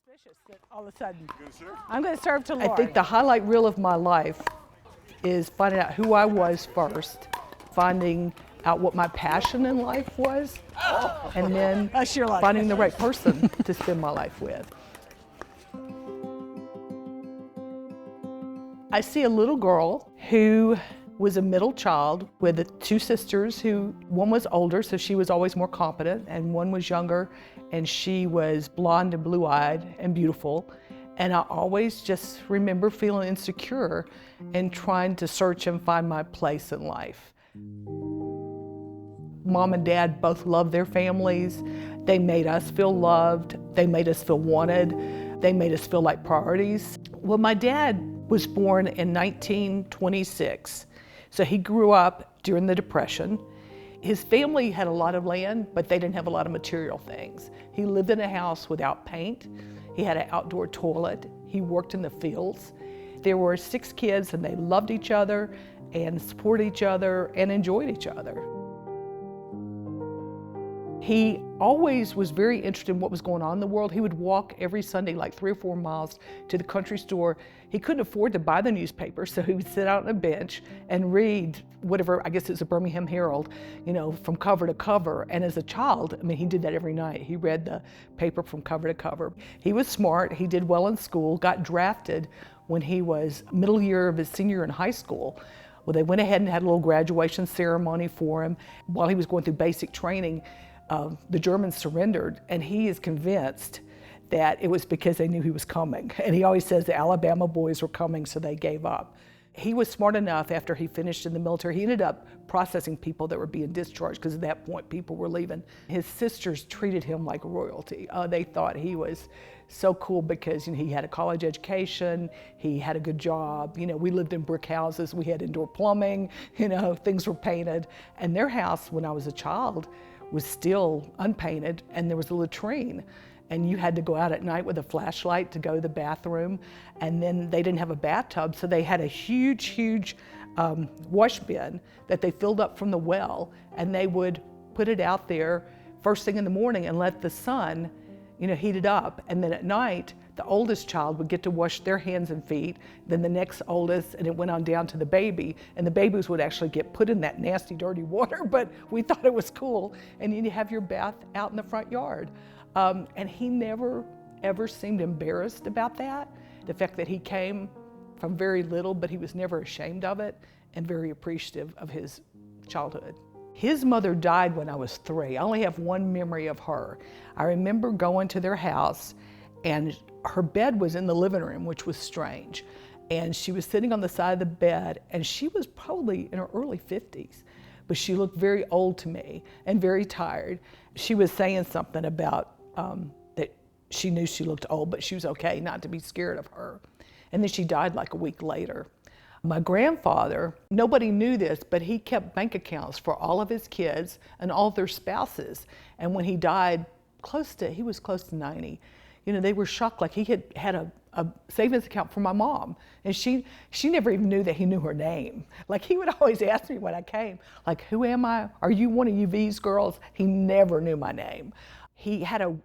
suspicious that all of a sudden. You gonna serve? I'm going to serve to Lori. I think the highlight reel of my life is finding out who I was first, finding out what my passion in life was, and then That's your life. finding the right person to spend my life with. I see a little girl who was a middle child with two sisters who, one was older, so she was always more competent, and one was younger, and she was blonde and blue-eyed and beautiful. And I always just remember feeling insecure and trying to search and find my place in life. Mom and Dad both loved their families. They made us feel loved. They made us feel wanted. They made us feel like priorities. Well, my dad was born in 1926. So he grew up during the Depression. His family had a lot of land, but they didn't have a lot of material things. He lived in a house without paint. He had an outdoor toilet. He worked in the fields. There were 6 kids, and they loved each other and supported each other and enjoyed each other. He always was very interested in what was going on in the world. He would walk every Sunday like 3 or 4 miles to the country store. He couldn't afford to buy the newspaper, so he would sit out on a bench and read whatever, I guess it was a Birmingham Herald, you know, from cover to cover. And as a child, I mean, he did that every night. He read the paper from cover to cover. He was smart, he did well in school, got drafted when he was middle year of his senior year in high school. Well, they went ahead and had a little graduation ceremony for him. While he was going through basic training, the Germans surrendered, and he is convinced that it was because they knew he was coming. And he always says the Alabama boys were coming, so they gave up. He was smart enough after he finished in the military. He ended up processing people that were being discharged because at that point people were leaving. His sisters treated him like royalty. They thought he was so cool because, you know, he had a college education, he had a good job. You know, we lived in brick houses, we had indoor plumbing, you know, things were painted. And their house, when I was a child, was still unpainted, and there was a latrine. And you had to go out at night with a flashlight to go to the bathroom. And then they didn't have a bathtub, so they had a huge wash bin that they filled up from the well, and they would put it out there first thing in the morning and let the sun, you know, heat it up. And then at night, the oldest child would get to wash their hands and feet, then the next oldest, and it went on down to the baby. And the babies would actually get put in that nasty, dirty water, but we thought it was cool. And you'd have your bath out in the front yard. And he never, ever seemed embarrassed about that. The fact that he came from very little, but he was never ashamed of it and very appreciative of his childhood. His mother died when I was 3. I only have one memory of her. I remember going to their house, and her bed was in the living room, which was strange. And she was sitting on the side of the bed, and she was probably in her early 50s, but she looked very old to me and very tired. She was saying something about that she knew she looked old, but she was okay not to be scared of her. And then she died like a week later. My grandfather, nobody knew this, but he kept bank accounts for all of his kids and all their spouses. And when he died, he was close to 90. You know, they were shocked, like he had a savings account for my mom. And she never even knew that he knew her name. Like, he would always ask me when I came, like, who am I? Are you one of you V's girls? He never knew my name. He had a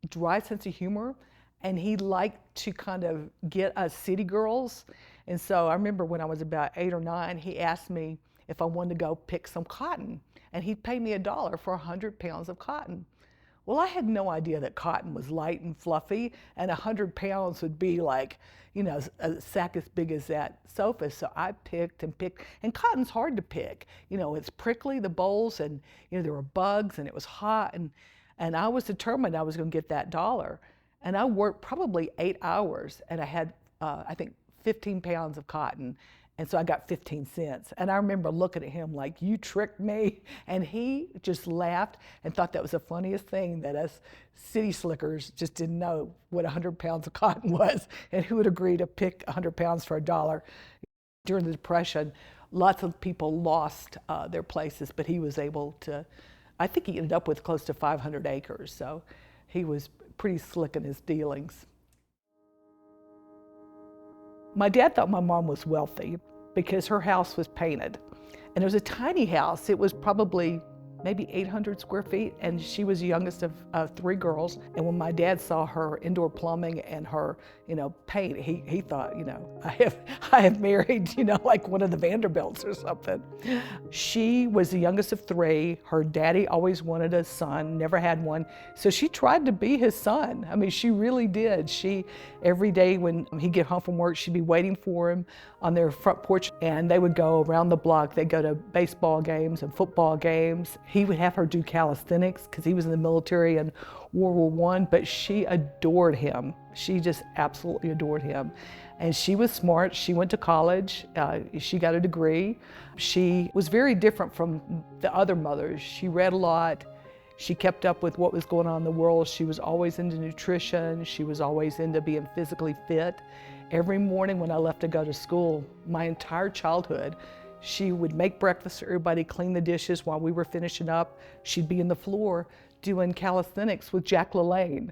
dry sense of humor, and he liked to kind of get us city girls. And so I remember when I was about 8 or 9, he asked me if I wanted to go pick some cotton. And he'd pay me $1 for 100 pounds of cotton. Well, I had no idea that cotton was light and fluffy, and 100 pounds would be like, you know, a sack as big as that sofa. So I picked and picked, and cotton's hard to pick. You know, it's prickly, the bolls, and, you know, there were bugs, and it was hot, and I was determined I was going to get that $1. And I worked probably 8 hours, and I had, I think, 15 pounds of cotton. And so I got 15 cents. And I remember looking at him like, you tricked me. And he just laughed and thought that was the funniest thing, that us city slickers just didn't know what 100 pounds of cotton was and who would agree to pick 100 pounds for $1. During the Depression, lots of people lost their places, but he was able to, I think he ended up with close to 500 acres. So he was pretty slick in his dealings. My dad thought my mom was wealthy because her house was painted. And it was a tiny house. It was probably maybe 800 square feet, and she was the youngest of three girls. And when my dad saw her indoor plumbing and her, paint, he thought, I have married, like one of the Vanderbilts or something. She was the youngest of three. Her daddy always wanted a son, never had one. So she tried to be his son. I mean, she really did. Every day when he'd get home from work, she'd be waiting for him on their front porch, and they would go around the block. They'd go to baseball games and football games. He would have her do calisthenics because he was in the military in World War I, but she adored him. She just absolutely adored him. And she was smart. She went to college. She got a degree. She was very different from the other mothers. She read a lot. She kept up with what was going on in the world. She was always into nutrition. She was always into being physically fit. Every morning when I left to go to school, my entire childhood, she would make breakfast for everybody, clean the dishes while we were finishing up. She'd be in the floor doing calisthenics with Jack LaLanne.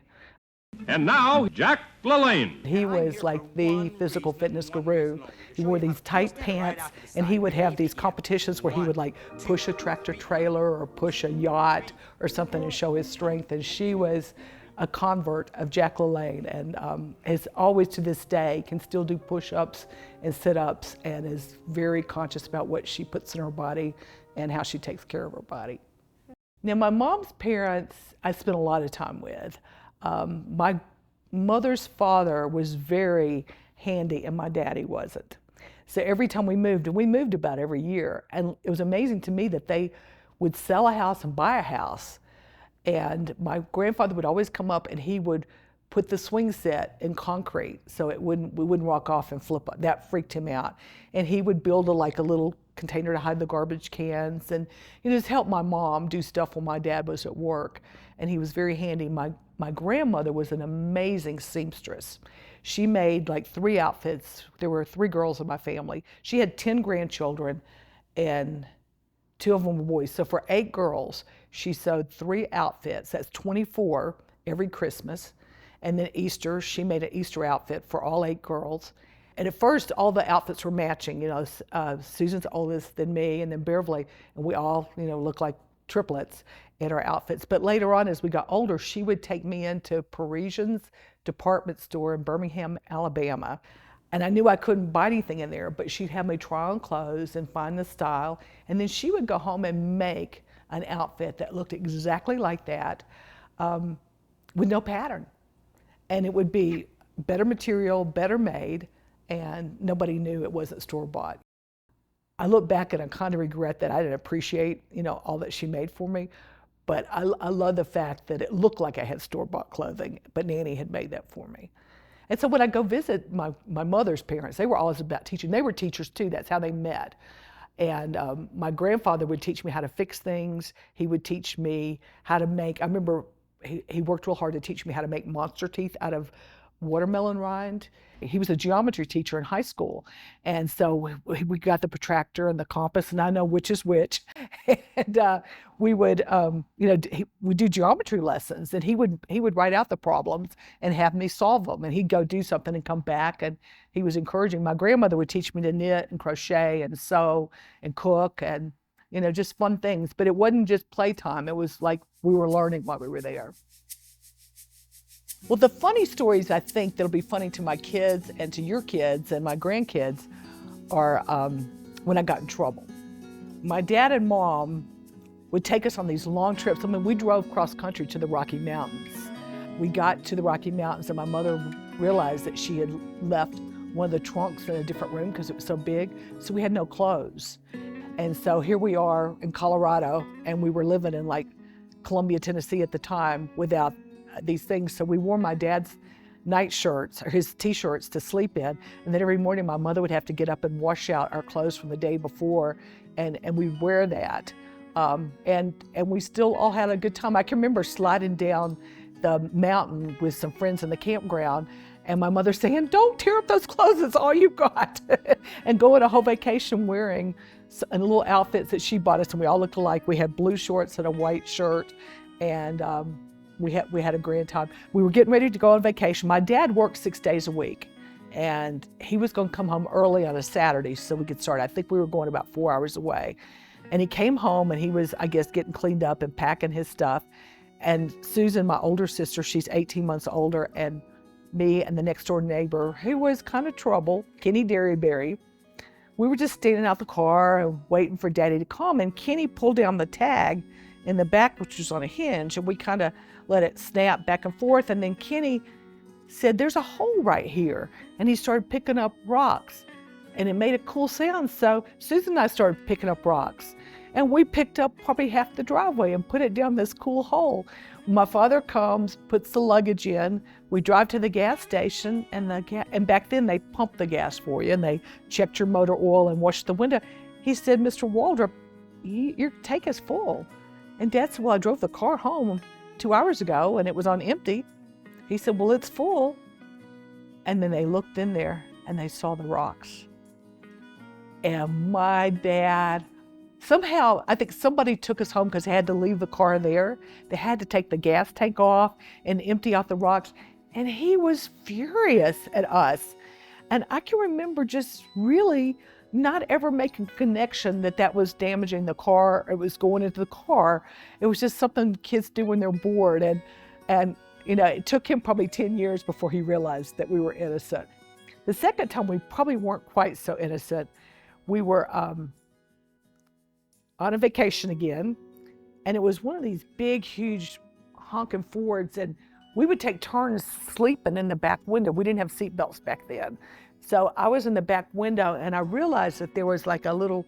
And now, Jack LaLanne. He was like the physical fitness guru. He wore these tight pants, and he would have these competitions where he would like push a tractor trailer or push a yacht or something and show his strength. And she was a convert of Jack LaLanne, and is always to this day can still do push-ups and sit-ups, and is very conscious about what she puts in her body and how she takes care of her body. Now, my mom's parents, I spent a lot of time with. My mother's father was very handy, and my daddy wasn't. So every time we moved, and we moved about every year, and it was amazing to me that they would sell a house and buy a house. And my grandfather would always come up and he would put the swing set in concrete so we wouldn't walk off and flip up. That freaked him out. And he would build a little container to hide the garbage cans, and just help my mom do stuff when my dad was at work. And he was very handy. My grandmother was an amazing seamstress. She made like 3 outfits. There were 3 girls in my family. She had 10 grandchildren, and 2 of them were boys. So for 8 girls, she sewed 3 outfits. That's 24 every Christmas. And then Easter, she made an Easter outfit for all 8 girls. And at first, all the outfits were matching. Susan's oldest than me, and then Beverly, and we all, looked like triplets in our outfits. But later on, as we got older, she would take me into Parisian's department store in Birmingham, Alabama. And I knew I couldn't buy anything in there, but she'd have me try on clothes and find the style. And then she would go home and make an outfit that looked exactly like that, with no pattern. And it would be better material, better made, and nobody knew it wasn't store-bought. I look back and I kind of regret that I didn't appreciate, all that she made for me. But I love the fact that it looked like I had store-bought clothing, but Nanny had made that for me. And so when I go visit my mother's parents, they were always about teaching. They were teachers too, that's how they met. And my grandfather would teach me how to fix things. He would teach me how to make, I remember he worked real hard to teach me how to make monster teeth out of watermelon rind. He was a geometry teacher in high school. And so we got the protractor and the compass, and I know which is which. And we would, we'd do geometry lessons, and he would write out the problems and have me solve them. And he'd go do something and come back, and he was encouraging. My grandmother would teach me to knit and crochet and sew and cook and, just fun things. But it wasn't just playtime. It was like we were learning while we were there. Well, the funny stories I think that'll be funny to my kids and to your kids and my grandkids are when I got in trouble. My dad and mom would take us on these long trips. I mean, we drove cross country to the Rocky Mountains. We got to the Rocky Mountains, and my mother realized that she had left one of the trunks in a different room because it was so big, so we had no clothes. And so here we are in Colorado, and we were living in like Columbia, Tennessee at the time without these things. So we wore my dad's night shirts or his t-shirts to sleep in. And then every morning my mother would have to get up and wash out our clothes from the day before, and we'd wear that. And we still all had a good time. I can remember sliding down the mountain with some friends in the campground, and my mother saying, "Don't tear up those clothes, it's all you've got." And going a whole vacation wearing little outfits that she bought us, and we all looked alike. We had blue shorts and a white shirt, and we had a grand time. We were getting ready to go on vacation. My dad worked 6 days a week, and he was going to come home early on a Saturday so we could start. I think we were going about 4 hours away. And he came home and he was, I guess, getting cleaned up and packing his stuff. And Susan, my older sister, she's 18 months older, and me and the next door neighbor, who was kind of trouble, Kenny Derryberry, we were just standing out the car and waiting for Daddy to come. And Kenny pulled down the tag in the back, which was on a hinge, and we kind of let it snap back and forth. And then Kenny said, "There's a hole right here." And he started picking up rocks, and it made a cool sound. So Susan and I started picking up rocks, and we picked up probably half the driveway and put it down this cool hole. My father comes, puts the luggage in, we drive to the gas station, and back then they pumped the gas for you, and they checked your motor oil and washed the window. He said, "Mr. Waldrop, your tank is full." And Dad said, "Well, I drove the car home 2 hours ago and it was on empty." He said, "Well, it's full." And then they looked in there and they saw the rocks. And my dad, somehow, I think somebody took us home because they had to leave the car there. They had to take the gas tank off and empty out the rocks. And he was furious at us. And I can remember just really not ever making a connection that that was damaging the car, or it was going into the car. It was just something kids do when they're bored. And you know, it took him probably 10 years before he realized that we were innocent. The second time, we probably weren't quite so innocent. We were on a vacation again, and it was one of these big, huge honking Fords, and we would take turns sleeping in the back window. We didn't have seat belts back then. So I was in the back window, and I realized that there was like a little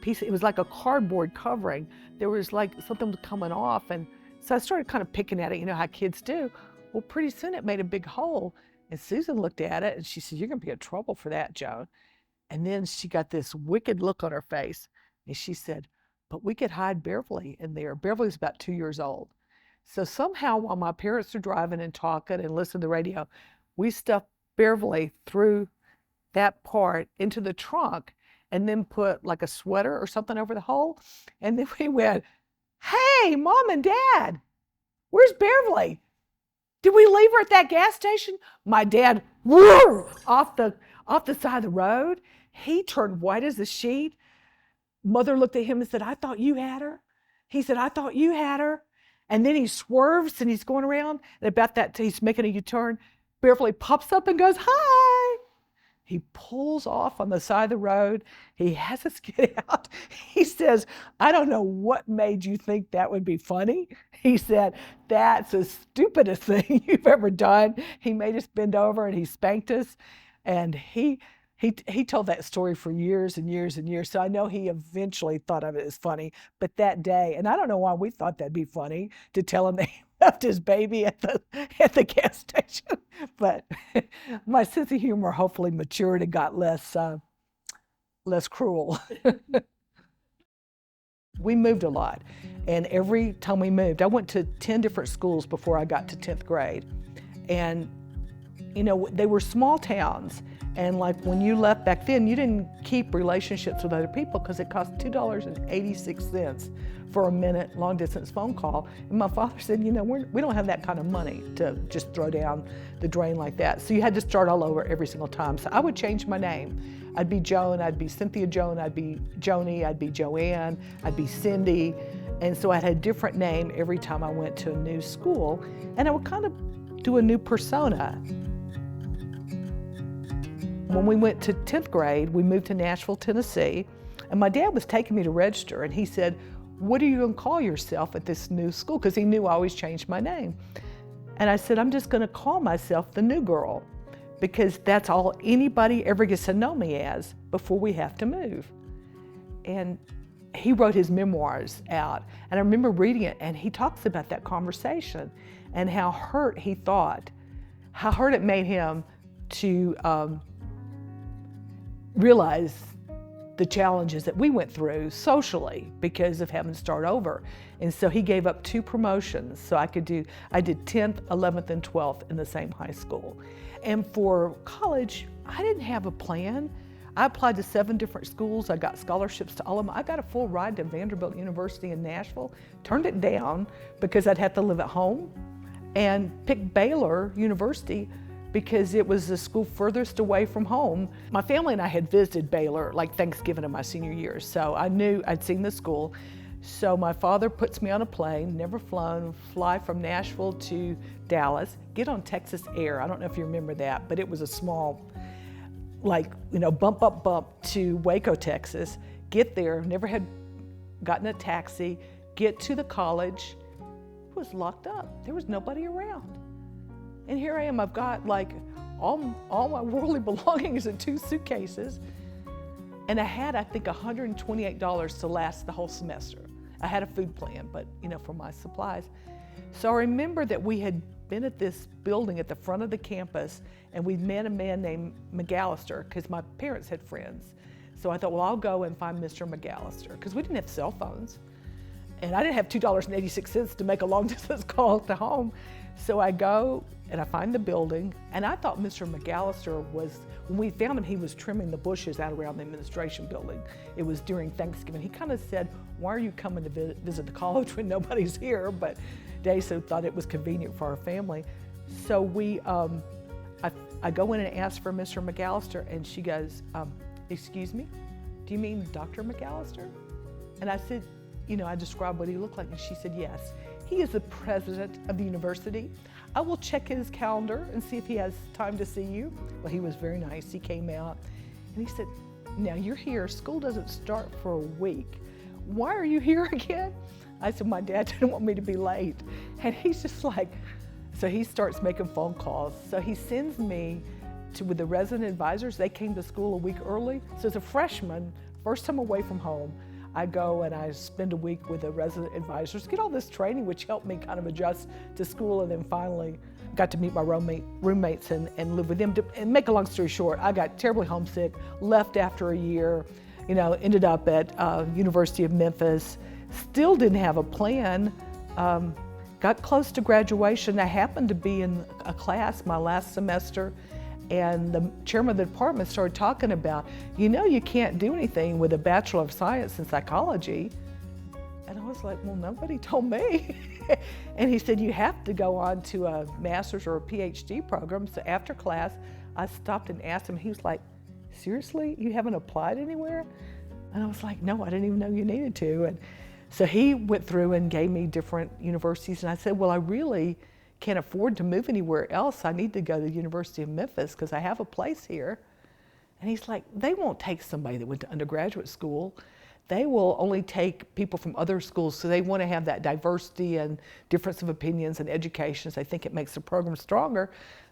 piece, it was like a cardboard covering. There was like something coming off, and so I started kind of picking at it, you know how kids do. Well, pretty soon it made a big hole, and Susan looked at it, and she said, "You're gonna be in trouble for that, Joan." And then she got this wicked look on her face, and she said, "But we could hide Beverly in there." Beverly's about 2 years old. So somehow, while my parents are driving and talking and listening to the radio, we stuffed Beverly through that part into the trunk and then put like a sweater or something over the hole. And then we went, "Hey, Mom and Dad, where's Beverly? Did we leave her at that gas station?" My dad, whoa, off the side of the road. He turned white as a sheet. Mother looked at him and said, "I thought you had her." He said, "I thought you had her." And then he swerves and he's going around, and about that, he's making a U-turn. Beverly pops up and goes, "Hi." He pulls off on the side of the road. He has us get out. He says, "I don't know what made you think that would be funny." He said, "That's the stupidest thing you've ever done." He made us bend over and he spanked us. And he told that story for years and years and years. So I know he eventually thought of it as funny. But that day, and I don't know why we thought that'd be funny to tell him that he left his baby at the gas station. But my sense of humor hopefully matured and got less cruel. We moved a lot, and every time we moved, I went to 10 different schools before I got to 10th grade. And you know, they were small towns, and like when you left back then, you didn't keep relationships with other people because it cost $2.86 for a minute long distance phone call. And my father said, "You know, we don't have that kind of money to just throw down the drain like that." So you had to start all over every single time. So I would change my name. I'd be Joan, I'd be Cynthia Joan, I'd be Joni, I'd be Joanne, I'd be Cindy. And so I had a different name every time I went to a new school, and I would kind of do a new persona. When we went to 10th grade, we moved to Nashville, Tennessee, and my dad was taking me to register, and he said, "What are you going to call yourself at this new school?" Because he knew I always changed my name. And I said, "I'm just going to call myself the new girl, because that's all anybody ever gets to know me as before we have to move." And he wrote his memoirs out, and I remember reading it, and he talks about that conversation and how hurt it made him to realize the challenges that we went through socially because of having to start over. And so he gave up 2 promotions so I did 10th, 11th, and 12th in the same high school. And for college, I didn't have a plan. I applied to 7 different schools. I got scholarships to all of them. I got a full ride to Vanderbilt University in Nashville, turned it down because I'd have to live at home, and picked Baylor University because it was the school furthest away from home. My family and I had visited Baylor like Thanksgiving of my senior year, so I knew I'd seen the school. So my father puts me on a plane, never flown, fly from Nashville to Dallas, get on Texas Air. I don't know if you remember that, but it was a small, like, bump up bump to Waco, Texas. Get there, never had gotten a taxi, get to the college. It was locked up. There was nobody around. And here I am, I've got like all my worldly belongings in 2 suitcases. And I had, I think, $128 to last the whole semester. I had a food plan, but for my supplies. So I remember that we had been at this building at the front of the campus, and we met a man named McAllister, because my parents had friends. So I thought, well, I'll go and find Mr. McAllister, because we didn't have cell phones. And I didn't have $2.86 to make a long distance call to home. So I go and I find the building, and I thought Mr. McAllister was, when we found him, he was trimming the bushes out around the administration building. It was during Thanksgiving. He kind of said, why are you coming to visit the college when nobody's here? But Daso thought it was convenient for our family. So I go in and ask for Mr. McAllister, and she goes, excuse me, do you mean Dr. McAllister? And I said, I described what he looked like, and she said, yes. He is the president of the university. I will check his calendar and see if he has time to see you. Well, he was very nice. He came out and he said, now you're here. School doesn't start for a week. Why are you here again? I said, my dad didn't want me to be late. And he's just like, so he starts making phone calls. So he sends me with the resident advisors. They came to school a week early. So as a freshman, first time away from home, I go and I spend a week with the resident advisors, get all this training, which helped me kind of adjust to school, and then finally got to meet my roommates and live with them. And make a long story short, I got terribly homesick, left after a year, ended up at University of Memphis, still didn't have a plan, got close to graduation. I happened to be in a class my last semester, and the chairman of the department started talking about, you can't do anything with a Bachelor of Science in Psychology. And I was like, well, nobody told me. And he said, you have to go on to a master's or a PhD program. So after class, I stopped and asked him. He was like, seriously, you haven't applied anywhere? And I was like, no, I didn't even know you needed to. And so he went through and gave me different universities. And I said, well, I really can't afford to move anywhere else. I need to go to the University of Memphis because I have a place here. And he's like, they won't take somebody that went to undergraduate school. They will only take people from other schools, so they want to have that diversity and difference of opinions and education. So they think it makes the program stronger.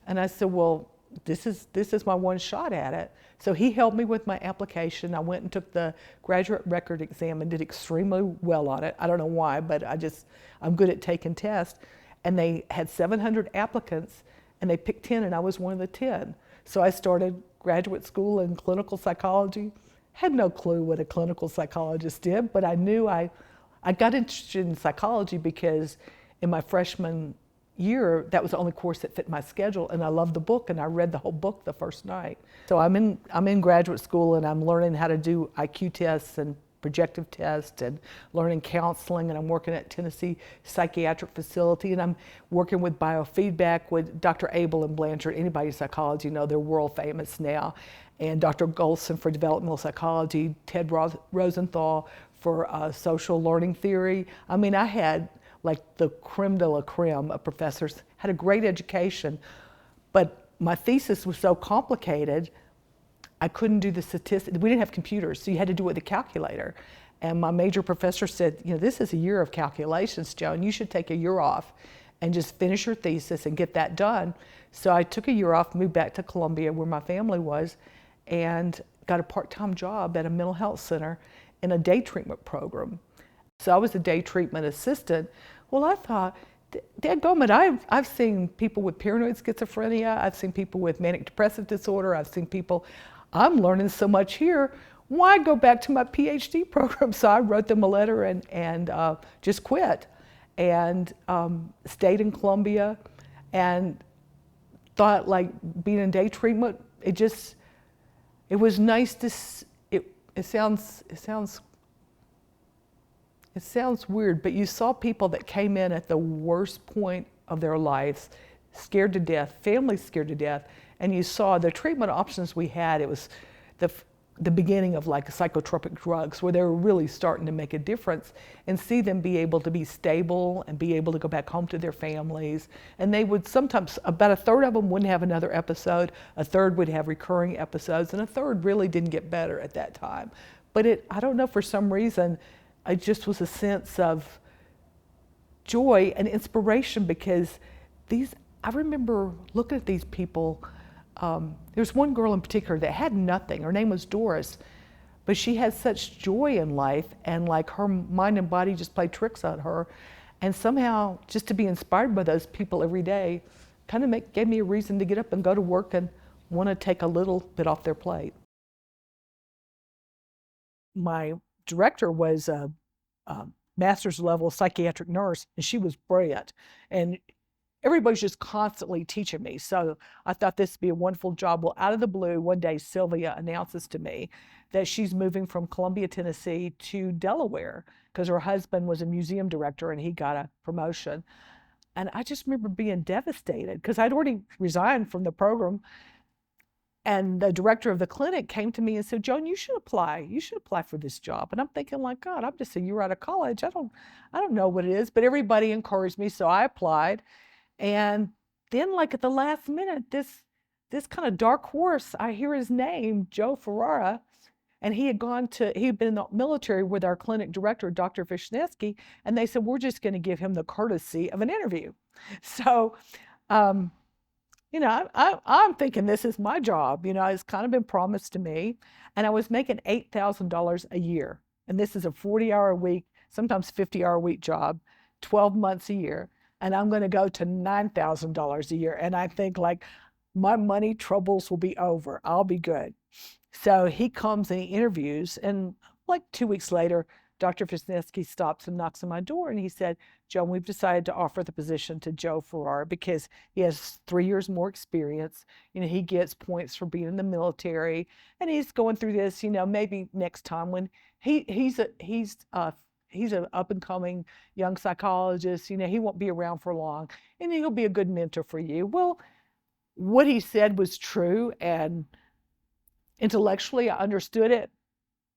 And I said, well, this is my one shot at it. So he helped me with my application. I went and took the graduate record exam and did extremely well on it. I don't know why, but I'm good at taking tests. And they had 700 applicants, and they picked 10, and I was one of the 10. So I started graduate school in clinical psychology. Had no clue what a clinical psychologist did, but I knew I got interested in psychology because in my freshman year, that was the only course that fit my schedule, and I loved the book, and I read the whole book the first night. So I'm in graduate school, and I'm learning how to do IQ tests and projective tests and learning counseling, and I'm working at Tennessee Psychiatric Facility, and I'm working with biofeedback with Dr. Abel and Blanchard. Anybody in psychology they're world famous now. And Dr. Golson for developmental psychology, Ted Rosenthal for social learning theory. I mean, I had like the creme de la creme of professors, had a great education, but my thesis was so complicated, I couldn't do the statistics. We didn't have computers, so you had to do it with a calculator. And my major professor said, this is a year of calculations, Joan. You should take a year off and just finish your thesis and get that done. So I took a year off, moved back to Columbia where my family was, and got a part-time job at a mental health center in a day treatment program. So I was a day treatment assistant. Well, I thought, dadgummit, I've seen people with paranoid schizophrenia, I've seen people with manic depressive disorder, I've seen people, I'm learning so much here, why go back to my PhD program? So I wrote them a letter and just quit, and stayed in Columbia, and thought like being in day treatment, it was nice to, it sounds weird, but you saw people that came in at the worst point of their lives scared to death, families scared to death, and you saw the treatment options we had. It was the beginning of like psychotropic drugs where they were really starting to make a difference, and see them be able to be stable and be able to go back home to their families. And they would sometimes, about a third of them wouldn't have another episode, a third would have recurring episodes, and a third really didn't get better at that time. But I don't know, for some reason, it just was a sense of joy and inspiration, because I remember looking at these people. There's one girl in particular that had nothing. Her name was Doris, but she had such joy in life, and like her mind and body just played tricks on her. And somehow, just to be inspired by those people every day kind of gave me a reason to get up and go to work and want to take a little bit off their plate. My director was a master's level psychiatric nurse, and she was brilliant. And everybody's just constantly teaching me. So I thought this would be a wonderful job. Well, out of the blue, one day Sylvia announces to me that she's moving from Columbia, Tennessee to Delaware, because her husband was a museum director and he got a promotion. And I just remember being devastated, because I'd already resigned from the program. And the director of the clinic came to me and said, Joan, you should apply. You should apply for this job. And I'm thinking, like, God, I'm just a year out of college. I don't know what it is. But everybody encouraged me, so I applied. And then, like, at the last minute, this kind of dark horse, I hear his name, Joe Ferrara, and he'd been in the military with our clinic director, Dr. Wisniewski, and they said, we're just going to give him the courtesy of an interview. So, you know, I'm thinking this is my job. You know, it's kind of been promised to me, and I was making $8,000 a year, and this is a 40-hour a week, sometimes 50-hour a week job, 12 months a year. And I'm going to go to $9,000 a year. And I think, like, my money troubles will be over. I'll be good. So he comes and he interviews. And like 2 weeks later, Dr. Wisniewski stops and knocks on my door. And he said, Joan, we've decided to offer the position to Joe Ferrara because he has 3 years more experience. You know, he gets points for being in the military. And he's going through this, you know, maybe next time when he's an up-and-coming young psychologist. You know, he won't be around for long, and he'll be a good mentor for you. Well, what he said was true, and intellectually I understood it,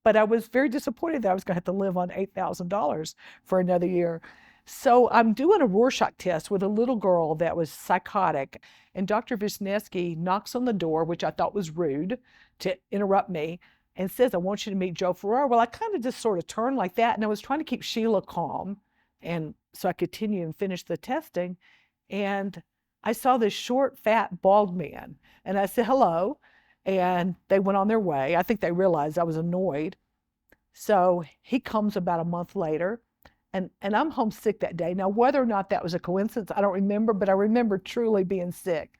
but I was very disappointed that I was going to have to live on $8,000 for another year. So I'm doing a Rorschach test with a little girl that was psychotic, and Dr. Wisniewski knocks on the door, which I thought was rude to interrupt me, and says, I want you to meet Joe Ferrara. Well, I kind of just sort of turned like that, and I was trying to keep Sheila calm, and so I continued and finished the testing, and I saw this short, fat, bald man, and I said, hello, and they went on their way. I think they realized I was annoyed. So he comes about a month later, and I'm homesick that day. Now, whether or not that was a coincidence, I don't remember, but I remember truly being sick.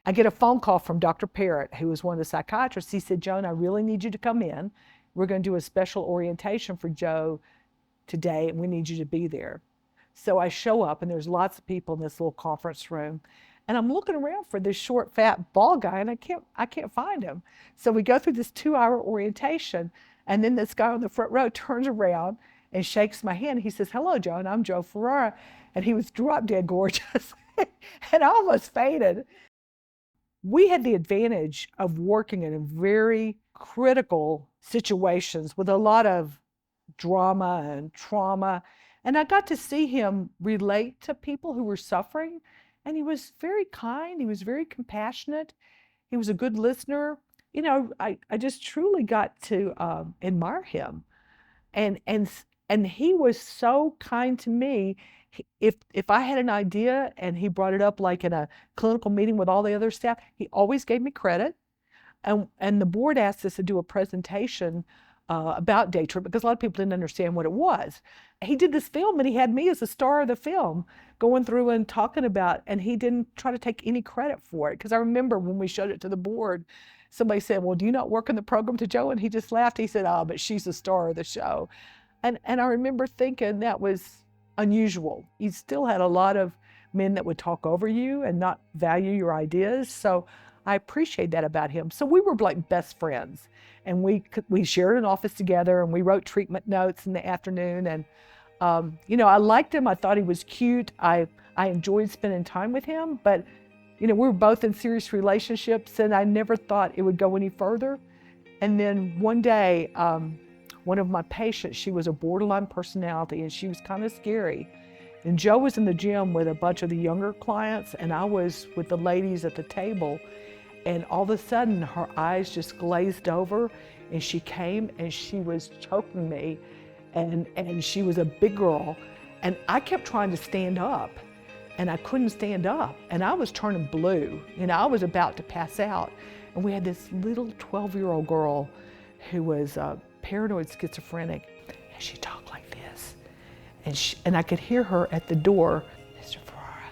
I get a phone call from Dr. Parrott, who was one of the psychiatrists. He said, Joan, I really need you to come in. We're going to do a special orientation for Joe today, and we need you to be there. So I show up, and there's lots of people in this little conference room, and I'm looking around for this short, fat, bald guy, and I can't find him. So we go through this 2-hour orientation, and then this guy on the front row turns around and shakes my hand. He says, hello, Joan, I'm Joe Ferrara. And he was drop dead gorgeous, and I almost fainted. We had the advantage of working in very critical situations with a lot of drama and trauma. And I got to see him relate to people who were suffering. And he was very kind. He was very compassionate. He was a good listener. You know, I just truly got to admire him. And he was so kind to me. If I had an idea and he brought it up like in a clinical meeting with all the other staff, he always gave me credit. And the board asked us to do a presentation about day treatment because a lot of people didn't understand what it was. He did this film and he had me as the star of the film going through and talking about, and he didn't try to take any credit for it. Because I remember when we showed it to the board, somebody said, well, do you not work in the program to Joe? And he just laughed. He said, oh, but she's the star of the show. And I remember thinking that was unusual. You still had a lot of men that would talk over you and not value your ideas. So I appreciate that about him. So we were like best friends, and we shared an office together, and we wrote treatment notes in the afternoon. And you know, I liked him. I thought he was cute. I enjoyed spending time with him, but we were both in serious relationships, and I never thought it would go any further. And then one day, one of my patients, she was a borderline personality, and she was kind of scary. And Joe was in the gym with a bunch of the younger clients, and I was with the ladies at the table. And all of a sudden, her eyes just glazed over, and she came and she was choking me. And she was a big girl. And I kept trying to stand up, and I couldn't stand up. And I was turning blue. I was about to pass out. And we had this little 12-year-old girl who was paranoid schizophrenic, and she talked like this. And I could hear her at the door, "Mr. Ferrara,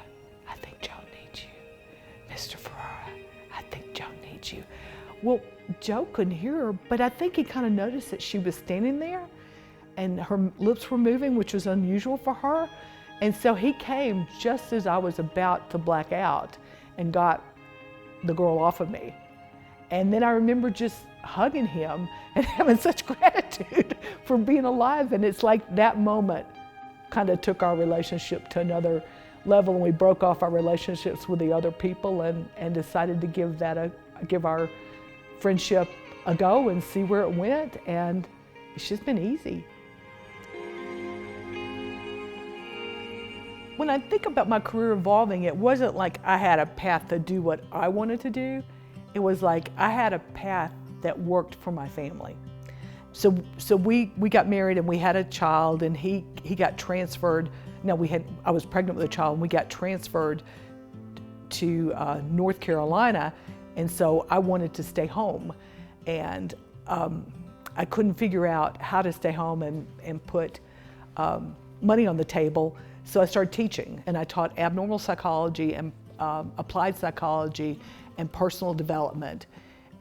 I think Joan needs you. Mr. Ferrara, I think Joan needs you." Well, Joe couldn't hear her, but I think he kind of noticed that she was standing there, and her lips were moving, which was unusual for her. And so he came just as I was about to black out and got the girl off of me. And then I remember just hugging him and having such gratitude for being alive. And it's like that moment kind of took our relationship to another level, and we broke off our relationships with the other people and decided to give our friendship a go and see where it went. And it's just been easy. When I think about my career evolving, it wasn't like I had a path to do what I wanted to do. It was like I had a path that worked for my family. So we got married and we had a child, and he got transferred. I was pregnant with a child, and we got transferred to North Carolina, and so I wanted to stay home. And I couldn't figure out how to stay home and put money on the table. So I started teaching, and I taught abnormal psychology and applied psychology and personal development.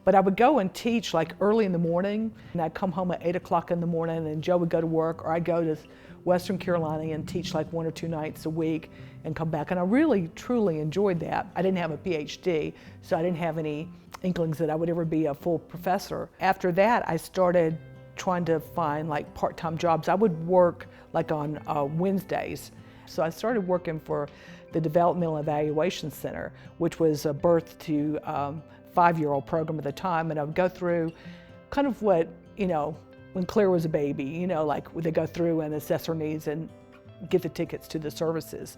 But I would go and teach like early in the morning, and I'd come home at 8 o'clock in the morning, and Joe would go to work, or I'd go to Western Carolina and teach like 1 or 2 nights a week and come back. And I really, truly enjoyed that. I didn't have a PhD, so I didn't have any inklings that I would ever be a full professor. After that, I started trying to find like part-time jobs. I would work like on Wednesdays. So I started working for the Developmental Evaluation Center, which was a birth to 5-year-old program at the time. And I would go through kind of what, when Claire was a baby, like they go through and assess her needs and get the tickets to the services.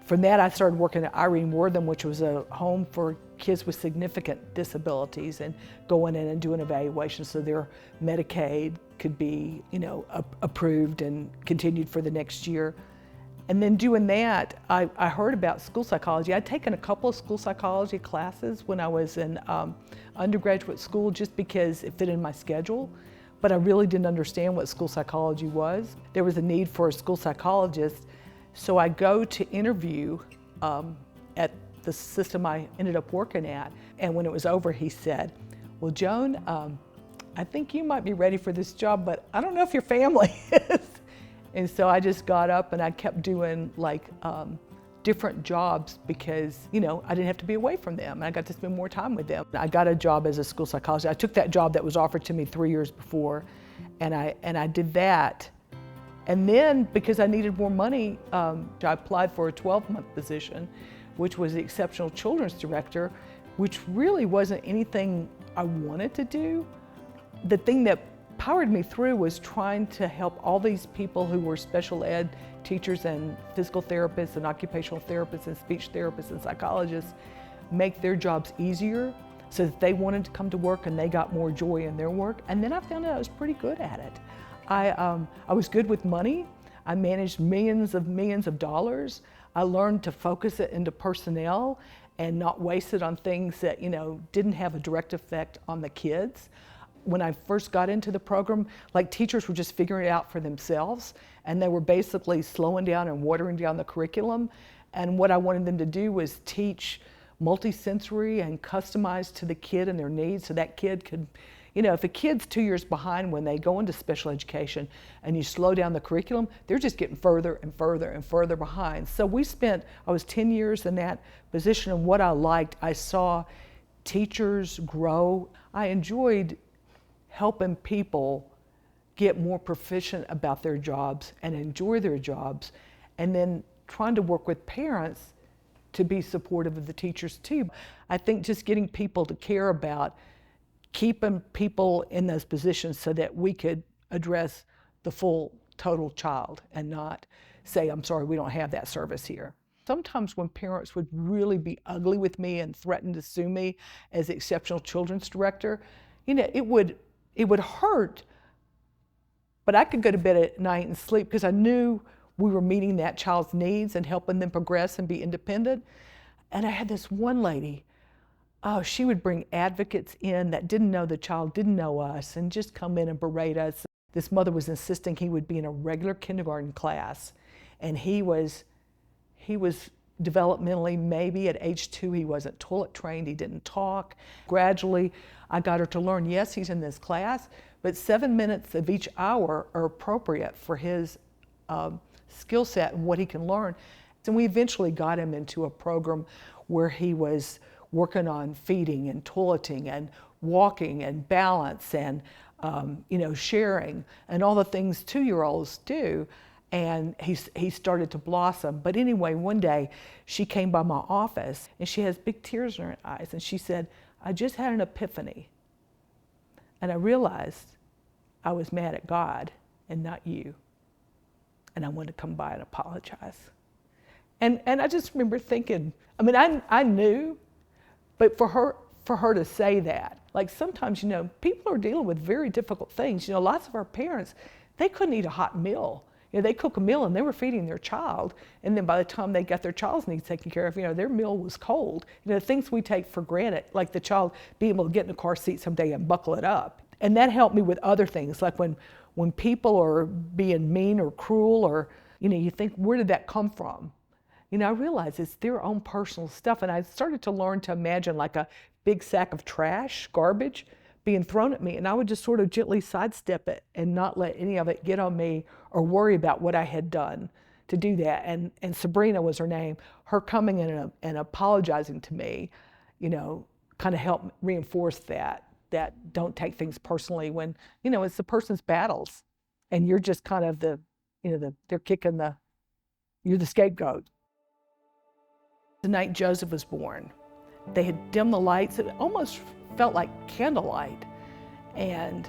From that, I started working at Irene Wortham, which was a home for kids with significant disabilities, and going in and doing evaluations so their Medicaid could be, approved and continued for the next year. And then doing that, I heard about school psychology. I'd taken a couple of school psychology classes when I was in undergraduate school just because it fit in my schedule, but I really didn't understand what school psychology was. There was a need for a school psychologist, so I go to interview at the system I ended up working at, and when it was over, he said, "Well, Joan, I think you might be ready for this job, but I don't know if your family is." And so I just got up and I kept doing like different jobs because, I didn't have to be away from them, and I got to spend more time with them. I got a job as a school psychologist. I took that job that was offered to me 3 years before, and I did that. And then because I needed more money, I applied for a 12-month position, which was the Exceptional Children's Director, which really wasn't anything I wanted to do. The thing that powered me through was trying to help all these people who were special ed teachers and physical therapists and occupational therapists and speech therapists and psychologists make their jobs easier so that they wanted to come to work and they got more joy in their work. And then I found out I was pretty good at it. I was good with money. I managed millions of dollars. I learned to focus it into personnel and not waste it on things that, didn't have a direct effect on the kids. When I first got into the program, like teachers were just figuring it out for themselves, and they were basically slowing down and watering down the curriculum. And what I wanted them to do was teach multisensory and customized to the kid and their needs, so that kid could, if a kid's 2 years behind when they go into special education and you slow down the curriculum, they're just getting further and further and further behind. So I was 10 years in that position, and what I liked, I saw teachers grow. I enjoyed helping people get more proficient about their jobs and enjoy their jobs, and then trying to work with parents to be supportive of the teachers too. I think just getting people to care about keeping people in those positions so that we could address the full total child and not say, I'm sorry, we don't have that service here. Sometimes when parents would really be ugly with me and threaten to sue me as the exceptional children's director, it would hurt, but I could go to bed at night and sleep because I knew we were meeting that child's needs and helping them progress and be independent. And I had this one lady, she would bring advocates in that didn't know the child, didn't know us, and just come in and berate us. This mother was insisting he would be in a regular kindergarten class, and he was developmentally, maybe at age 2, he wasn't toilet trained, he didn't talk. Gradually, I got her to learn, yes, he's in this class, but 7 minutes of each hour are appropriate for his skill set and what he can learn. And we eventually got him into a program where he was working on feeding and toileting and walking and balance and sharing and all the things 2-year-olds do. And he started to blossom. But anyway, one day she came by my office and she has big tears in her eyes and she said, I just had an epiphany. And I realized I was mad at God and not you. And I wanted to come by and apologize. And I just remember thinking, I knew, but for her to say that, like sometimes, people are dealing with very difficult things. Lots of our parents, they couldn't eat a hot meal. They cook a meal and they were feeding their child, and then by the time they got their child's needs taken care of, their meal was cold. Things we take for granted, like the child being able to get in a car seat someday and buckle it up. And that helped me with other things, like when people are being mean or cruel, or you think, where did that come from? I realized it's their own personal stuff, and I started to learn to imagine like a big sack of trash, garbage, being thrown at me, and I would just sort of gently sidestep it and not let any of it get on me or worry about what I had done to do that. And Sabrina was her name. Her coming in and apologizing to me, kind of helped reinforce that don't take things personally when, it's the person's battles and you're just kind of you're the scapegoat. The night Joseph was born, they had dimmed the lights. It almost felt like candlelight, and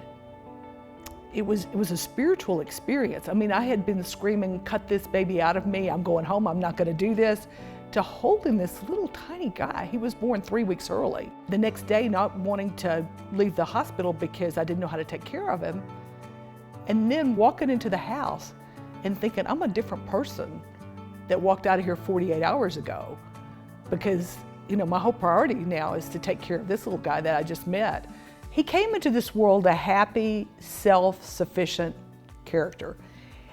it was a spiritual experience. I had been screaming, cut this baby out of me, I'm going home, I'm not going to do this, to holding this little tiny guy. He was born 3 weeks early. The next day, not wanting to leave the hospital because I didn't know how to take care of him, and then walking into the house and thinking, I'm a different person that walked out of here 48 hours ago, because my whole priority now is to take care of this little guy that I just met. He came into this world a happy, self-sufficient character.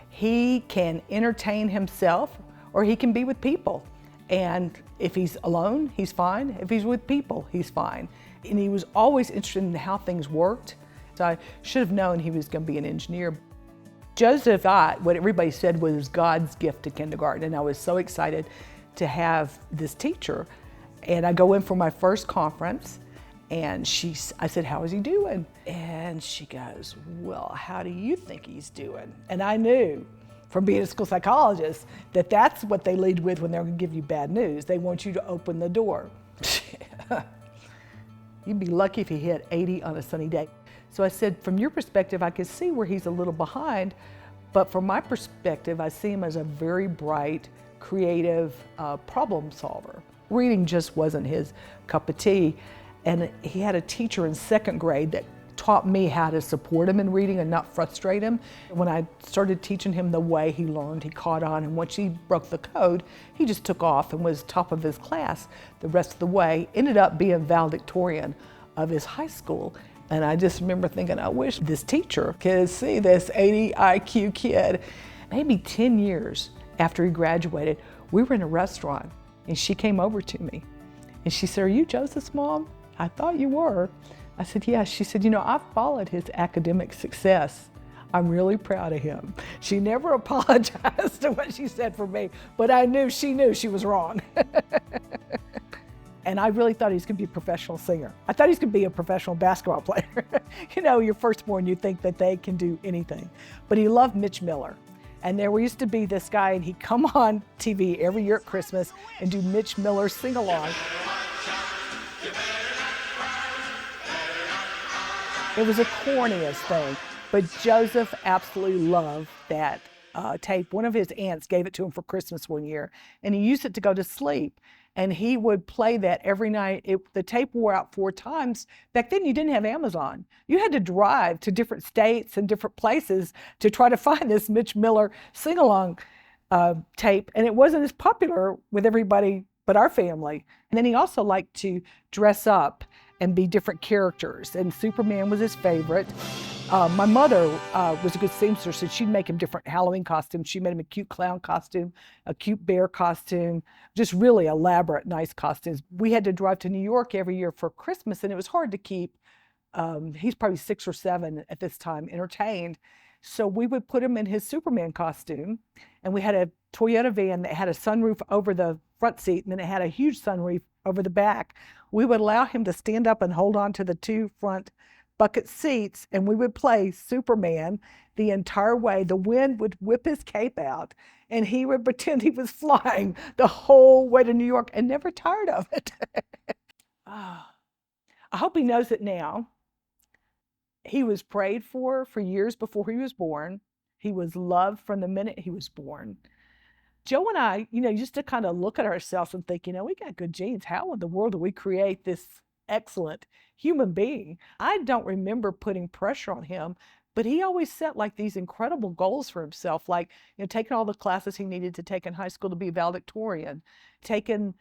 He can entertain himself or he can be with people. And if he's alone, he's fine. If he's with people, he's fine. And he was always interested in how things worked. So I should have known he was going to be an engineer. Joseph, what everybody said was God's gift to kindergarten. And I was so excited to have this teacher. And I go in for my first conference, and I said, how is he doing? And she goes, well, how do you think he's doing? And I knew from being a school psychologist that that's what they lead with when they're going to give you bad news. They want you to open the door. You'd be lucky if he hit 80 on a sunny day. So I said, from your perspective, I could see where he's a little behind, but from my perspective, I see him as a very bright, creative problem solver. Reading just wasn't his cup of tea, and he had a teacher in 2nd grade that taught me how to support him in reading and not frustrate him. When I started teaching him the way he learned, he caught on, and once he broke the code, he just took off and was top of his class the rest of the way, ended up being valedictorian of his high school. And I just remember thinking, I wish this teacher could see this 80 IQ kid. Maybe 10 years after he graduated, we were in a restaurant, and she came over to me, and she said, are you Joseph's mom? I thought you were. I said, yes. She said, I've followed his academic success. I'm really proud of him. She never apologized to what she said for me, but I knew she was wrong. And I really thought he was going to be a professional singer. I thought he was going to be a professional basketball player. Your firstborn, you think that they can do anything. But he loved Mitch Miller. And there used to be this guy, and he'd come on TV every year at Christmas and do Mitch Miller's sing-along. It was the corniest thing, but Joseph absolutely loved that tape. One of his aunts gave it to him for Christmas one year, and he used it to go to sleep. And he would play that every night. The tape wore out 4 times. Back then, you didn't have Amazon. You had to drive to different states and different places to try to find this Mitch Miller sing-along tape, and it wasn't as popular with everybody but our family. And then he also liked to dress up and be different characters, and Superman was his favorite. My mother was a good seamstress, so she'd make him different Halloween costumes. She made him a cute clown costume, a cute bear costume, just really elaborate, nice costumes. We had to drive to New York every year for Christmas, and it was hard to keep, he's probably 6 or 7 at this time, entertained. So we would put him in his Superman costume, and we had a Toyota van that had a sunroof over the front seat, and then it had a huge sunroof over the back. We would allow him to stand up and hold on to the 2 front bucket seats, and we would play Superman the entire way. The wind would whip his cape out, and he would pretend he was flying the whole way to New York and never tired of it. I hope he knows it now. He was prayed for years before he was born. He was loved from the minute he was born. Joe and I, used to kind of look at ourselves and think, we got good genes. How in the world do we create this excellent human being? I don't remember putting pressure on him, but he always set like these incredible goals for himself, like taking all the classes he needed to take in high school to be valedictorian, taking,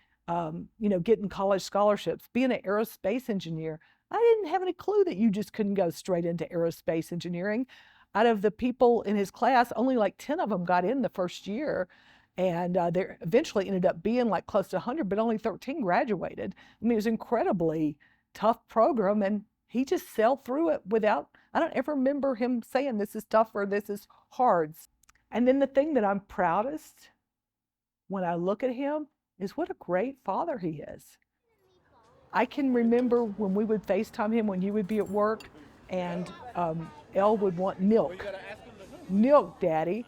getting college scholarships, being an aerospace engineer. I didn't have any clue that you just couldn't go straight into aerospace engineering. Out of the people in his class, only like 10 of them got in the first year. And there eventually ended up being like close to 100, but only 13 graduated. I mean, it was an incredibly tough program, and he just sailed through it without, I don't ever remember him saying this is tough or this is hard. And then the thing that I'm proudest when I look at him is what a great father he is. I can remember when we would FaceTime him when you would be at work, and Elle would want milk. Milk, Daddy.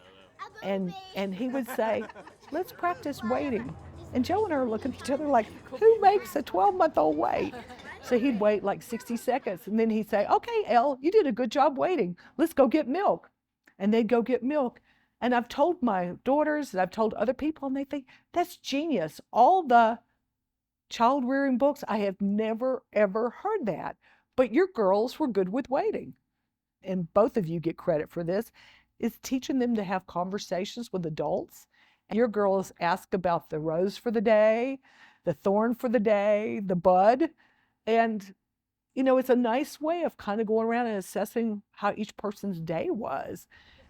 And he would say, let's practice waiting. And Joe and I are looking at each other like, who makes a 12-month-old wait? So he'd wait like 60 seconds, and then he'd say, okay, Elle, you did a good job waiting. Let's go get milk. And they'd go get milk. And I've told my daughters, and I've told other people, and they think, that's genius. All the child rearing books, I have never, ever heard that. But your girls were good with waiting. And both of you get credit for this. Is teaching them to have conversations with adults. Your girls ask about the rose for the day, the thorn for the day, the bud. And, it's a nice way of kind of going around and assessing how each person's day was.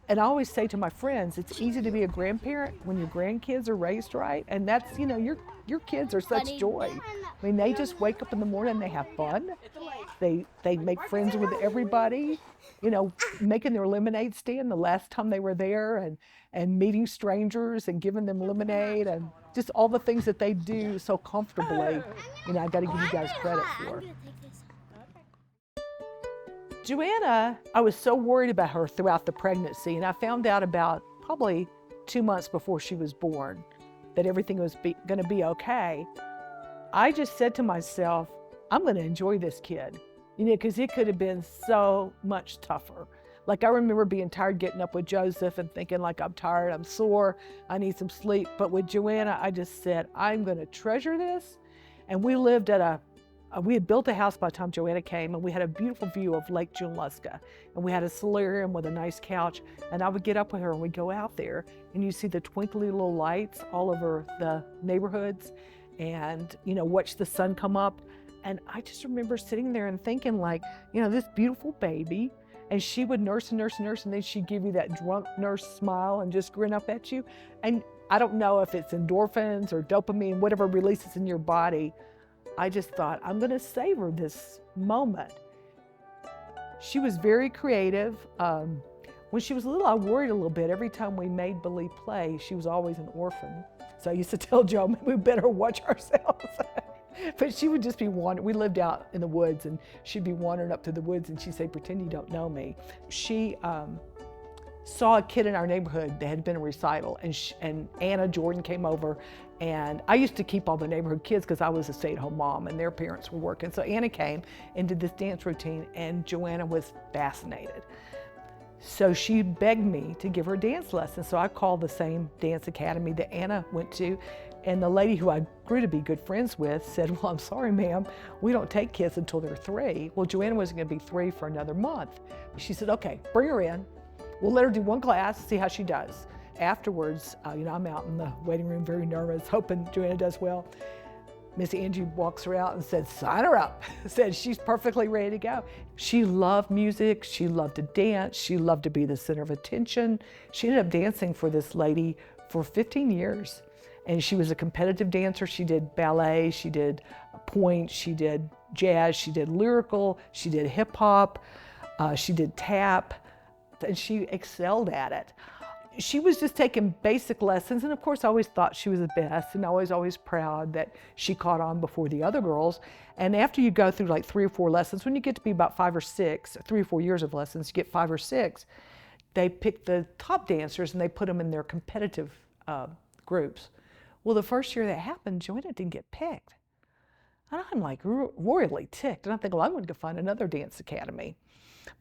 And I always say to my friends, it's easy to be a grandparent when your grandkids are raised right. And that's, your kids are such joy. I mean, they just wake up in the morning and they have fun. They make friends with everybody, making their lemonade stand the last time they were there, and meeting strangers and giving them lemonade, and just all the things that they do so comfortably. I got to give you guys credit for. Joanna, I was so worried about her throughout the pregnancy, and I found out about probably 2 months before she was born that everything was going to be okay. I just said to myself, I'm going to enjoy this kid, because it could have been so much tougher. Like, I remember being tired getting up with Joseph and thinking like, I'm tired, I'm sore, I need some sleep. But with Joanna, I just said, I'm going to treasure this. And we lived at we had built a house by the time Joanna came, and we had a beautiful view of Lake Junaluska. And we had a solarium with a nice couch. And I would get up with her and we'd go out there, and you see the twinkly little lights all over the neighborhoods, and, watch the sun come up. And I just remember sitting there and thinking like, this beautiful baby, and she would nurse and nurse and nurse, and then she'd give you that drunk nurse smile and just grin up at you. And I don't know if it's endorphins or dopamine, whatever releases in your body. I just thought, I'm going to savor this moment. She was very creative. When she was little, I worried a little bit. Every time we made believe play, she was always an orphan. So I used to tell Joe, maybe we better watch ourselves. But she would just be wandering. We lived out in the woods, and she'd be wandering up to the woods, and she'd say, pretend you don't know me. She saw a kid in our neighborhood that had been a recital, and Anna Jordan came over, and I used to keep all the neighborhood kids because I was a stay-at-home mom and their parents were working. So Anna came and did this dance routine, and Joanna was fascinated. So she begged me to give her a dance lesson. So I called the same dance academy that Anna went to, and the lady who I grew to be good friends with said, well, I'm sorry, ma'am, we don't take kids until they're 3. Well, Joanna wasn't gonna be 3 for another month. She said, okay, bring her in. We'll let her do one class, see how she does. Afterwards, I'm out in the waiting room very nervous, hoping Joanna does well. Miss Angie walks her out and said, sign her up. Said she's perfectly ready to go. She loved music, she loved to dance, she loved to be the center of attention. She ended up dancing for this lady for 15 years. And she was a competitive dancer. She did ballet, she did pointe, she did jazz, she did lyrical, she did hip hop, she did tap, and she excelled at it. She was just taking basic lessons, and of course I always thought she was the best, and I was always proud that she caught on before the other girls. And after you go through like 3 or 4 lessons, when you get to be about 5 or 6, 3 or 4 years of lessons, you get 5 or 6, they pick the top dancers and they put them in their competitive groups. Well, the first year that happened, Joanna didn't get picked. And I'm like royally ticked, and I think, well, I'm going to go find another dance academy.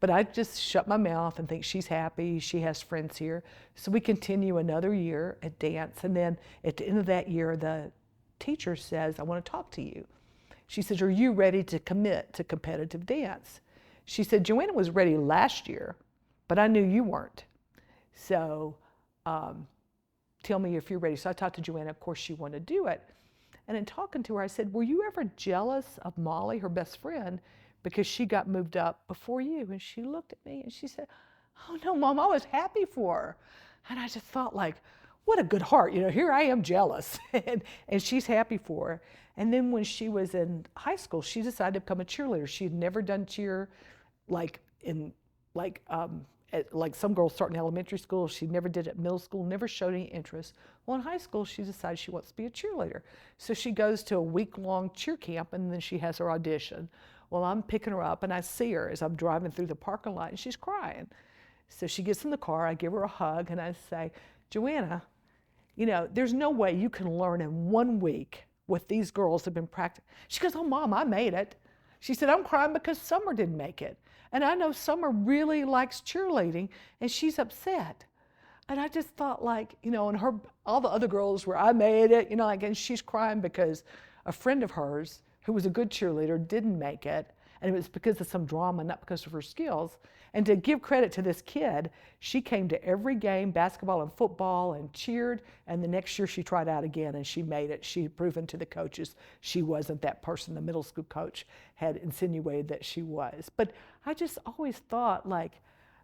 But I just shut my mouth and think she's happy, she has friends here. So we continue another year at dance, and then at the end of that year, the teacher says, I want to talk to you. She says, are you ready to commit to competitive dance? She said, Joanna was ready last year, but I knew you weren't. So tell me if you're ready. So I talked to Joanna, of course she wanted to do it. And in talking to her, I said, were you ever jealous of Molly, her best friend, because she got moved up before you? And she looked at me and she said, oh no, Mom, I was happy for her. And I just thought, like, what a good heart, here I am jealous. and she's happy for her. And then when she was in high school, she decided to become a cheerleader. She had never done cheer like some girls start in elementary school. She never did it at middle school, never showed any interest. Well, in high school, she decides she wants to be a cheerleader. So she goes to a week-long cheer camp, and then she has her audition. Well, I'm picking her up, and I see her as I'm driving through the parking lot, and she's crying. So she gets in the car, I give her a hug, and I say, Joanna, there's no way you can learn in 1 week what these girls have been practicing. She goes, oh, Mom, I made it. She said, I'm crying because Summer didn't make it. And I know Summer really likes cheerleading, and she's upset. And I just thought, and all the other girls were, I made it, and she's crying because a friend of hers, who was a good cheerleader, didn't make it, and it was because of some drama, not because of her skills. And to give credit to this kid, she came to every game, basketball and football, and cheered, and the next year she tried out again, and she made it. She had proven to the coaches she wasn't that person the middle school coach had insinuated that she was. But I just always thought,